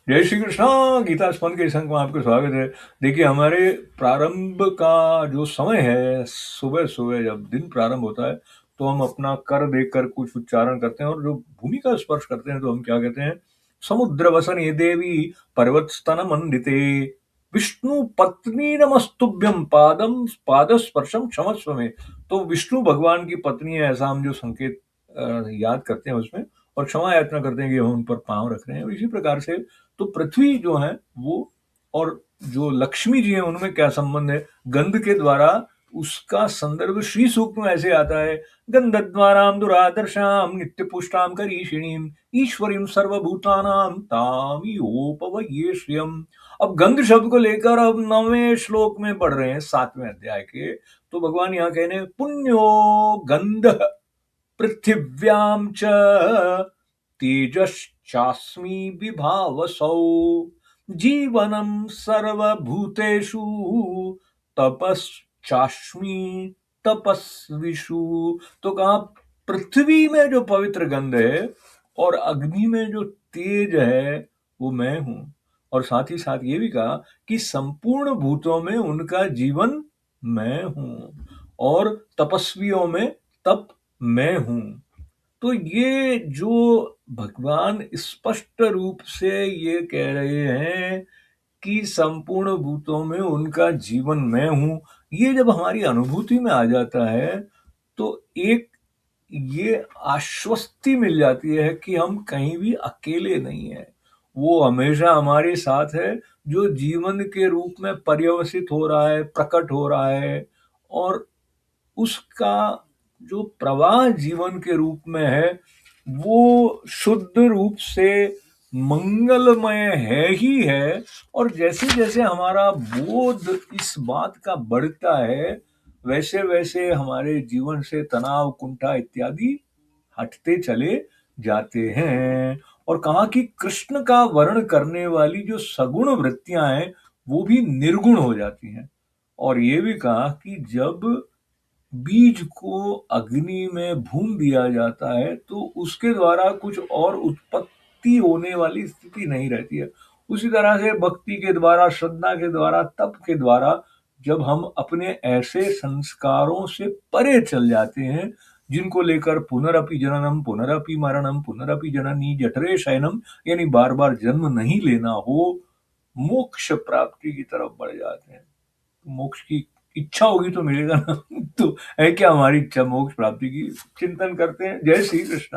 जय श्री कृष्णा। गीता स्पंद के संग में आपका स्वागत है। देखिए, हमारे प्रारंभ का जो समय है, सुबह सुबह जब दिन प्रारंभ होता है तो हम अपना कर देकर कुछ उच्चारण करते हैं और जो भूमि का स्पर्श करते हैं तो हम क्या कहते हैं? समुद्र वसन ये देवी पर्वत स्तन मंडिते विष्णु पत्नी नमस्तुभ्यम पादम पाद स्पर्शम क्षमस्व में। तो विष्णु भगवान की पत्नी है, ऐसा हम जो संकेत याद करते हैं उसमें, और क्षमा याचना करते हैं कि हम उन पर पांव रख रहे हैं। इसी प्रकार से तो पृथ्वी जो है वो, और जो लक्ष्मी जी हैं उनमें क्या संबंध है? गंध के द्वारा उसका संदर्भ श्री सूक्त में ऐसे आता है, गंधद्वाराम दुरादर्शाम नित्य पुष्टाम करीषिणीम ईश्वरीम सर्वभूतानाम तामियोपवये श्रियम। अब गंध शब्द को लेकर अब 9वें श्लोक में पढ़ रहे हैं, 7वें अध्याय के। तो भगवान यहाँ कह रहे हैं, पुण्यो गंध पृथिव्याम च तेजश्चास्मि विभावसौ जीवनम सर्वभूतेषु तपश्चास्मि तपस्विषु। तो कहा, पृथ्वी में जो पवित्र गंध है और अग्नि में जो तेज है वो मैं हूं। और साथ ही साथ ये भी कहा कि संपूर्ण भूतों में उनका जीवन मैं हूं, और तपस्वियों में तप मैं हूं। तो ये जो भगवान स्पष्ट रूप से ये कह रहे हैं कि संपूर्ण भूतों में उनका जीवन मैं हूं, ये जब हमारी अनुभूति में आ जाता है तो एक ये आश्वस्ति मिल जाती है कि हम कहीं भी अकेले नहीं हैं। वो हमेशा हमारे साथ है, जो जीवन के रूप में पर्यवसित हो रहा है, प्रकट हो रहा है, और उसका जो प्रवाह जीवन के रूप में है वो शुद्ध रूप से मंगलमय है ही है। और जैसे जैसे हमारा बोध इस बात का बढ़ता है, वैसे वैसे हमारे जीवन से तनाव, कुंठा इत्यादि हटते चले जाते हैं। और कहा कि कृष्ण का वर्ण करने वाली जो सगुण वृत्तियां हैं वो भी निर्गुण हो जाती हैं। और ये भी कहा कि जब बीज को अग्नि में भून दिया जाता है तो उसके द्वारा कुछ और उत्पत्ति होने वाली स्थिति नहीं रहती है। उसी तरह से भक्ति के द्वारा, श्रद्धा के द्वारा, तप के द्वारा जब हम अपने ऐसे संस्कारों से परे चल जाते हैं जिनको लेकर पुनरपि जननम पुनरपि मरणम पुनरपि जननी जठरे शयनम, यानी बार बार जन्म नहीं लेना हो, मोक्ष प्राप्ति की तरफ बढ़ जाते हैं। मोक्ष की इच्छा होगी तो मिलेगा ना। तो है क्या हमारी इच्छा मोक्ष प्राप्ति की? चिंतन करते हैं। जय श्री कृष्ण।